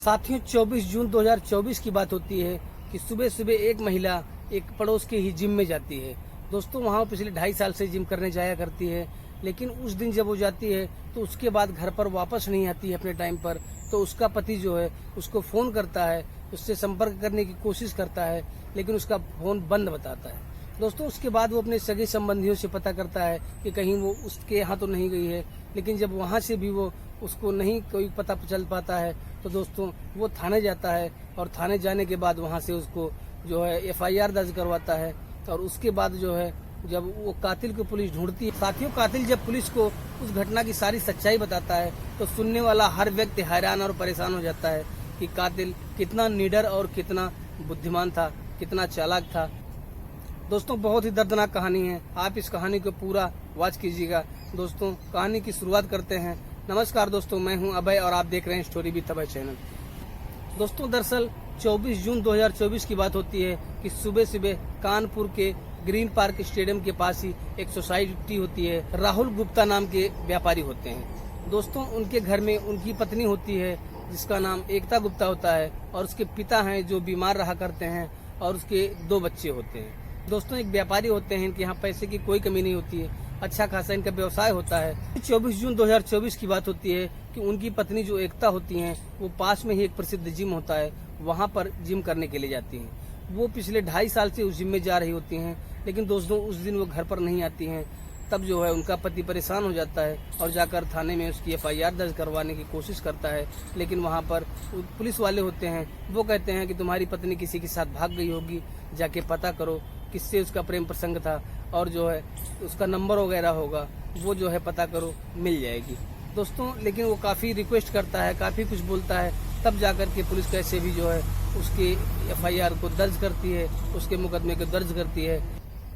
साथियों 24 जून 2024 की बात होती है कि सुबह सुबह एक महिला एक पड़ोस के ही जिम में जाती है। दोस्तों वहाँ पिछले 2.5 साल से जिम करने जाया करती है, लेकिन उस दिन जब वो जाती है तो उसके बाद घर पर वापस नहीं आती है अपने टाइम पर। तो उसका पति जो है उसको फोन करता है, उससे संपर्क करने की कोशिश करता है, लेकिन उसका फोन बंद बताता है। दोस्तों उसके बाद वो अपने सगे संबंधियों से पता करता है कि कहीं वो उसके यहाँ तो नहीं गई है, लेकिन जब वहाँ से भी वो उसको नहीं कोई पता चल पाता है तो दोस्तों वो थाने जाता है और थाने जाने के बाद वहाँ से उसको जो है FIR दर्ज करवाता है। और उसके बाद जो है जब वो कातिल को पुलिस ढूंढती है, साथियों कातिल जब पुलिस को उस घटना की सारी सच्चाई बताता है तो सुनने वाला हर व्यक्ति हैरान और परेशान हो जाता है कि कातिल कितना निडर और कितना बुद्धिमान था, कितना चालाक था। दोस्तों बहुत ही दर्दनाक कहानी है, आप इस कहानी को पूरा वॉच कीजिएगा। दोस्तों कहानी की शुरुआत करते हैं। नमस्कार दोस्तों, मैं हूं अभय और आप देख रहे हैं स्टोरी विद अभय चैनल। दोस्तों दरअसल 24 जून 2024 की बात होती है कि सुबह सुबह कानपुर के ग्रीन पार्क स्टेडियम के पास ही एक सोसाइटी होती है। राहुल गुप्ता नाम के व्यापारी होते हैं। दोस्तों उनके घर में उनकी पत्नी होती है जिसका नाम एकता गुप्ता होता है, और उसके पिता हैं जो बीमार रहा करते हैं, और उसके 2 बच्चे होते हैं। दोस्तों एक व्यापारी होते हैं, इनके यहाँ पैसे की कोई कमी नहीं होती है, अच्छा खासा इनका व्यवसाय होता है। 24 जून 2024 की बात होती है कि उनकी पत्नी जो एकता होती हैं वो पास में ही एक प्रसिद्ध जिम होता है, वहाँ पर जिम करने के लिए जाती हैं। वो पिछले 2.5 साल से उस जिम में जा रही होती हैं, लेकिन दोस्तों उस दिन वो घर पर नहीं आती हैं। तब जो है उनका पति परेशान हो जाता है और जाकर थाने में उसकी FIR दर्ज करवाने की कोशिश करता है, लेकिन वहाँ पर पुलिस वाले होते हैं, वो कहते हैं कि तुम्हारी पत्नी किसी के साथ भाग गई होगी, जाके पता करो किससे उसका प्रेम प्रसंग था, और जो है उसका नंबर वगैरह होगा वो जो है पता करो, मिल जाएगी। दोस्तों लेकिन वो काफ़ी रिक्वेस्ट करता है, काफ़ी कुछ बोलता है, तब जाकर के पुलिस कैसे भी जो है उसके FIR को दर्ज करती है, उसके मुकदमे को दर्ज करती है।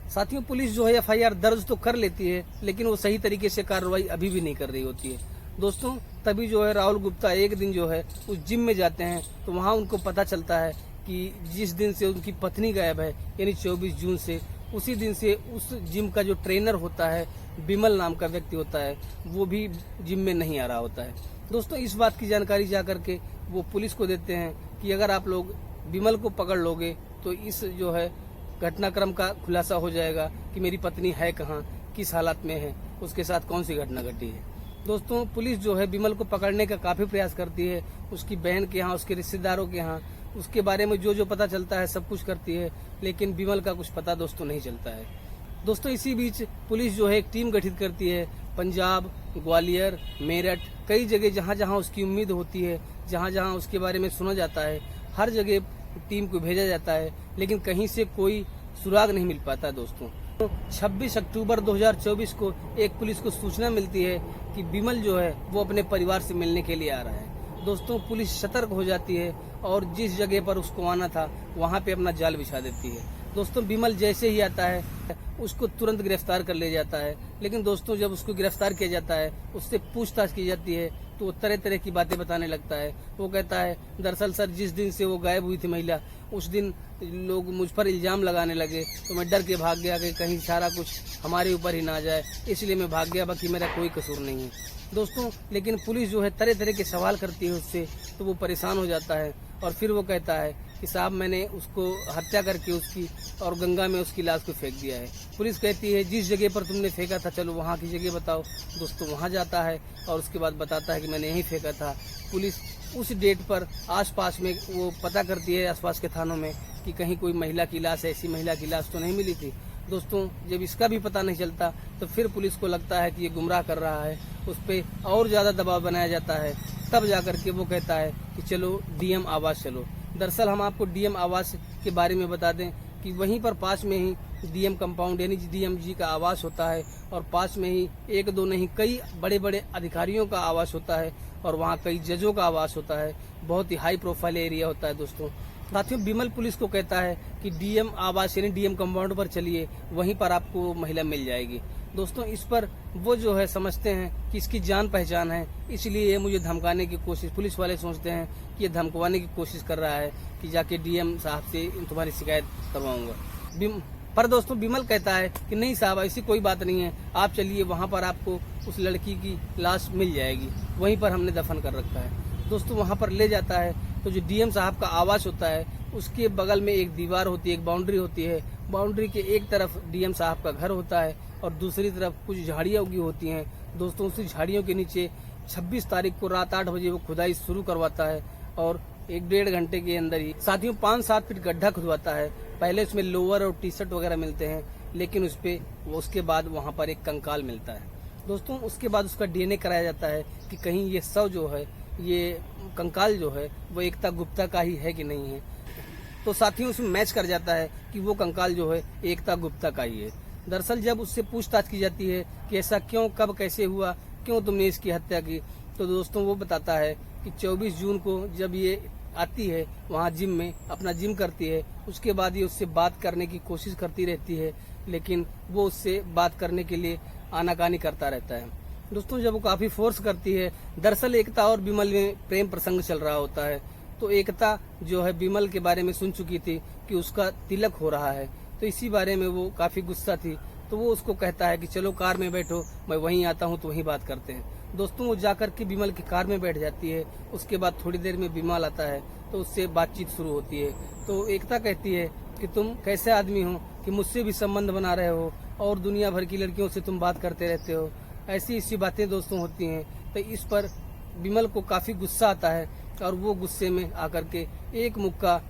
साथियों पुलिस जो है FIR दर्ज तो कर लेती है, लेकिन वो सही तरीके से कार्रवाई अभी भी नहीं कर रही होती है। दोस्तों तभी जो है राहुल गुप्ता एक दिन जो है उस जिम में जाते हैं, तो वहाँ उनको पता चलता है कि जिस दिन से उनकी पत्नी गायब है, यानी 24 जून से, उसी दिन से उस जिम का जो ट्रेनर होता है, बिमल नाम का व्यक्ति होता है, वो भी जिम में नहीं आ रहा होता है। दोस्तों इस बात की जानकारी जाकर के वो पुलिस को देते हैं कि अगर आप लोग बिमल को पकड़ लोगे तो इस जो है घटनाक्रम का खुलासा हो जाएगा कि मेरी पत्नी है कहाँ, किस हालत में है, उसके साथ कौन सी घटना घटी है। दोस्तों पुलिस जो है बिमल को पकड़ने का काफ़ी प्रयास करती है, उसकी बहन के यहाँ, उसके रिश्तेदारों के यहाँ, उसके बारे में जो पता चलता है सब कुछ करती है, लेकिन बिमल का कुछ पता दोस्तों नहीं चलता है। दोस्तों इसी बीच पुलिस जो है एक टीम गठित करती है, पंजाब, ग्वालियर, मेरठ, कई जगह जहाँ जहाँ उसकी उम्मीद होती है, जहाँ जहाँ उसके बारे में सुना जाता है, हर जगह टीम को भेजा जाता है, लेकिन कहीं से कोई सुराग नहीं मिल पाता। दोस्तों 26 अक्टूबर 2024 को एक पुलिस को सूचना मिलती है कि बिमल जो है वो अपने परिवार से मिलने के लिए आ रहा है। दोस्तों पुलिस सतर्क हो जाती है और जिस जगह पर उसको आना था वहाँ पे अपना जाल बिछा देती है। दोस्तों बिमल जैसे ही आता है उसको तुरंत गिरफ्तार कर लिया जाता है, लेकिन दोस्तों जब उसको गिरफ्तार किया जाता है, उससे पूछताछ की जाती है, तो वो तरह तरह की बातें बताने लगता है। वो कहता है दरअसल सर जिस दिन से वो गायब हुई थी महिला, उस दिन लोग मुझ पर इल्जाम लगाने लगे, तो मैं डर के भाग गया कि कहीं सारा कुछ हमारे ऊपर ही ना आ जाए, इसलिए मैं भाग गया, बाकी मेरा कोई कसूर नहीं है। दोस्तों लेकिन पुलिस जो है तरह तरह के सवाल करती है उससे, तो वो परेशान हो जाता है और फिर वो कहता है कि साहब मैंने उसको हत्या करके उसकी और गंगा में उसकी लाश को फेंक दिया है। पुलिस कहती है जिस जगह पर तुमने फेंका था चलो वहाँ की जगह बताओ। दोस्तों वहाँ जाता है और उसके बाद बताता है कि मैंने यहीं फेंका था। पुलिस उस डेट पर आसपास में वो पता करती है आसपास के थानों में कि कहीं कोई महिला की लाश, ऐसी महिला की लाश तो नहीं मिली थी। दोस्तों जब इसका भी पता नहीं चलता तो फिर पुलिस को लगता है कि ये गुमराह कर रहा है, उस पर और ज़्यादा दबाव बनाया जाता है। तब जाकर के वो कहता है कि चलो DM आवास चलो। दरअसल हम आपको DM आवास के बारे में बता दें कि वहीं पर पास में ही DM कंपाउंड यानी DMG का आवास होता है, और पास में ही 1-2 नहीं कई बड़े बड़े अधिकारियों का आवास होता है, और वहाँ कई जजों का आवास होता है। बहुत ही हाई प्रोफाइल एरिया होता है। दोस्तों साथियों बिमल पुलिस को कहता है कि DM आवास यानी DM कंपाउंड पर चलिए, वहीं पर आपको महिला मिल जाएगी। दोस्तों इस पर वो जो है समझते हैं कि इसकी जान पहचान है, इसलिए ये मुझे धमकाने की कोशिश, पुलिस वाले सोचते हैं कि ये धमकवाने की कोशिश कर रहा है कि जाके DM साहब से तुम्हारी शिकायत करवाऊंगा। पर दोस्तों बिमल कहता है कि नहीं साहब ऐसी कोई बात नहीं है, आप चलिए, वहाँ पर आपको उस लड़की की लाश मिल जाएगी, वहीं पर हमने दफन कर रखा है। दोस्तों वहाँ पर ले जाता है तो जो डीएम साहब का आवास होता है उसके बगल में एक दीवार होती है, एक बाउंड्री होती है। बाउंड्री के एक तरफ डीएम साहब का घर होता है और दूसरी तरफ कुछ झाड़ियां उगी होती हैं। दोस्तों उसी झाड़ियों के नीचे 26 तारीख को रात 8 बजे वो खुदाई शुरू करवाता है और 1-1.5 घंटे के अंदर ही साथियों 5-7 फीट गड्ढा खुदवाता है। पहले उसमें लोअर और टी शर्ट वगैरह मिलते हैं, लेकिन उसके बाद वहाँ पर एक कंकाल मिलता है। दोस्तों उसके बाद उसका डीएनए कराया जाता है कि कहीं ये शव जो है, ये कंकाल जो है वो एकता गुप्ता का ही है कि नहीं है। तो साथियों उसमें मैच कर जाता है कि वो कंकाल जो है एकता गुप्ता का ही है। दरअसल जब उससे पूछताछ की जाती है कि ऐसा क्यों, कब, कैसे हुआ, क्यों तुमने इसकी हत्या की, तो दोस्तों वो बताता है कि 24 जून को जब ये आती है वहाँ जिम में अपना जिम करती है, उसके बाद ये उससे बात करने की कोशिश करती रहती है, लेकिन वो उससे बात करने के लिए आनाकानी करता रहता है। दोस्तों जब वो काफी फोर्स करती है, दरअसल एकता और विमल में प्रेम प्रसंग चल रहा होता है। तो एकता जो है विमल के बारे में सुन चुकी थी कि उसका तिलक हो रहा है, तो इसी बारे में वो काफी गुस्सा थी। तो वो उसको कहता है कि चलो कार में बैठो, मैं वहीं आता हूँ तो वहीं बात करते हैं। दोस्तों वो जाकर के विमल की कार में बैठ जाती है। उसके बाद थोड़ी देर में विमल आता है तो उससे बातचीत शुरू होती है। तो एकता कहती है कि तुम कैसे आदमी हो कि मुझसे भी संबंध बना रहे हो और दुनिया भर की लड़कियों से तुम बात करते रहते हो। ऐसी बातें दोस्तों होती हैं। तो इस पर विमल को काफी गुस्सा आता है और वो गुस्से में आकर के एक मुक्का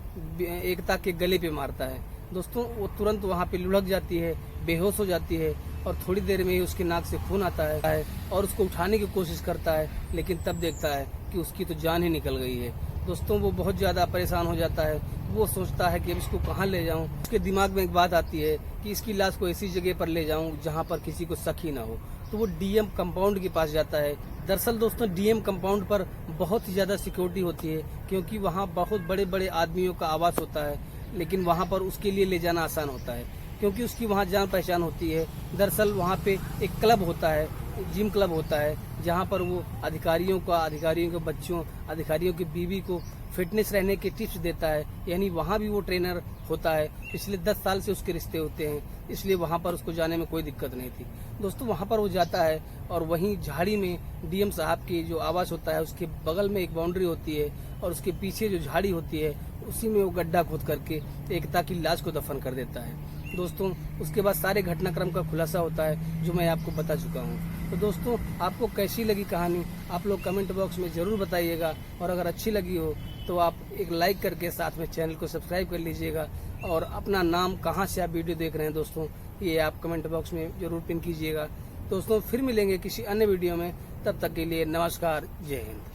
एकता के गले पे मारता है। दोस्तों वो तुरंत वहाँ पे लुढ़क जाती है, बेहोश हो जाती है और थोड़ी देर में ही उसके नाक से खून आता है और उसको उठाने की कोशिश करता है, लेकिन तब देखता है कि उसकी तो जान ही निकल गई है। दोस्तों वो बहुत ज्यादा परेशान हो जाता है। वो सोचता है कि अब इसको कहाँ ले जाऊं। उसके दिमाग में एक बात आती है कि इसकी लाश को ऐसी जगह पर ले जाऊं जहां पर किसी को शक ही ना हो। तो वो डीएम कंपाउंड के पास जाता है। दरअसल दोस्तों डीएम कंपाउंड पर बहुत ही ज्यादा सिक्योरिटी होती है, क्योंकि वहाँ बहुत बड़े बड़े आदमियों का आवास होता है, लेकिन वहाँ पर उसके लिए ले जाना आसान होता है क्योंकि उसकी वहाँ जान पहचान होती है। दरअसल वहाँ पे एक क्लब होता है, जिम क्लब होता है, जहाँ पर वो अधिकारियों के बच्चों, अधिकारियों की बीवी को फिटनेस रहने के टिप्स देता है। यानी वहाँ भी वो ट्रेनर होता है। पिछले 10 साल से उसके रिश्ते होते हैं, इसलिए वहाँ पर उसको जाने में कोई दिक्कत नहीं थी। दोस्तों वहाँ पर वो जाता है और वहीं झाड़ी में डीएम साहब की जो आवास होता है उसके बगल में एक बाउंड्री होती है और उसके पीछे जो झाड़ी होती है उसी में वो गड्ढा खोद करके एकता की लाश को दफन कर देता है। दोस्तों उसके बाद सारे घटनाक्रम का खुलासा होता है जो मैं आपको बता चुका हूँ। तो दोस्तों आपको कैसी लगी कहानी आप लोग कमेंट बॉक्स में जरूर बताइएगा, और अगर अच्छी लगी हो तो आप एक लाइक करके साथ में चैनल को सब्सक्राइब कर लीजिएगा, और अपना नाम, कहाँ से आप वीडियो देख रहे हैं दोस्तों ये आप कमेंट बॉक्स में जरूर पिन कीजिएगा। दोस्तों फिर मिलेंगे किसी अन्य वीडियो में, तब तक के लिए नमस्कार, जय हिंद।